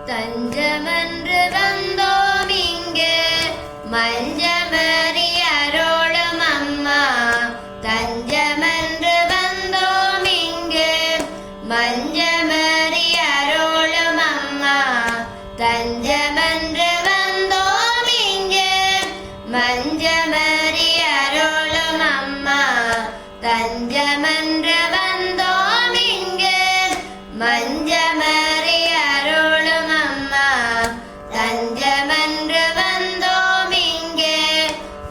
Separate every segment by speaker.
Speaker 1: தஞ்சமன்று வந்தோம் இங்கு மஞ்சமறி அருளும் அம்மா. தஞ்சமன்று வந்தோம் இங்கு மஞ்சமறி அருளும் அம்மா. தஞ்சமன்று வந்தோம் இங்கு மஞ்சமறி அருளும் அம்மா. தஞ்சமன்று வந்தோம் இங்கு மஞ்சமறி அருளும் அம்மா. தஞ்சமன்று வந்தோம் இங்கு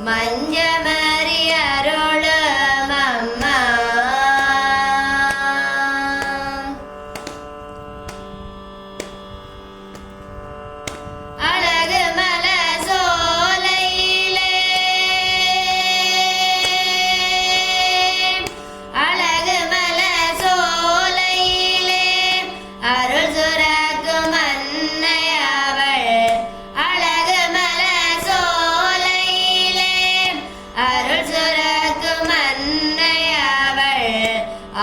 Speaker 1: மஞ்சமறி அருளும் அம்மா. அழகு மல சோலையிலே அழகு மல சோலையிலே அருள் சுரக்கும் அன்னை அவள். அழகு மல சோலையிலே அருள் சுரக்கும் அன்னை அவள்.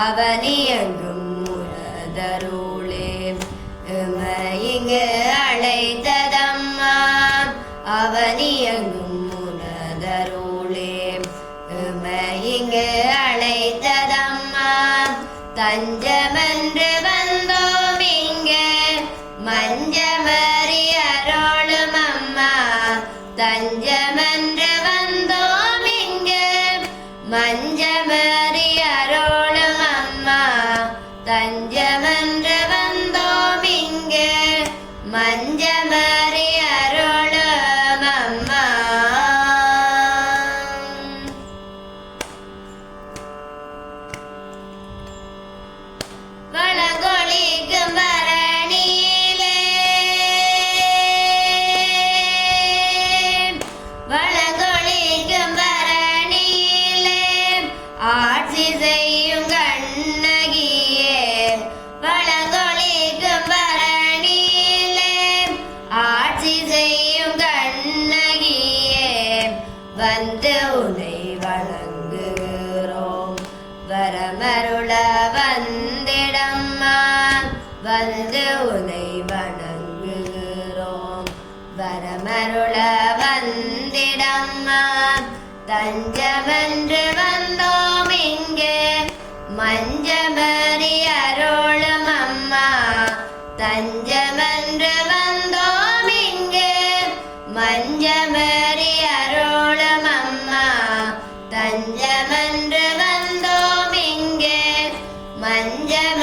Speaker 1: அவனியங்கும் உனதருளே இங்கு அழைத்ததம்மா. அவனியங்கும் உனதருளே இங்கு அழைத்ததம்மா. தஞ்சமன்று வந்தோம் இங்கு மஞ்சமறி அருளும் அம்மா. தஞ்சமன்று வந்தோம் இங்கு மஞ்சமறி அருளும் அம்மா. தஞ்சமன்று வந்தோம் இங்கு மஞ்சமறி அருளும் அம்மா. வளங்கொழிக்கும் பரணியிலே வளங்கொழிக்கும் பரணியிலே ஆட்சி செய்யும் கண்ணகியே. வளங்கொழிக்கும் பரணியிலே ஆட்சி செய்யும் கண்ணகியே. வந்து உனை வணங்குகிறோம் வரமருள வந்திடம்மா. வந்து உனை வணங்குகிறோம் வரமருள வந்திடம்மா. தஞ்சமன்று வந்தோம் இங்கு மஞ்சமறி அருளும் அம்மா. தஞ்சமன்று வந்தோம் இங்கு மஞ்சமறி அருளும் அம்மா. தஞ்சமன்று வந்தோம் இங்கு மஞ்சம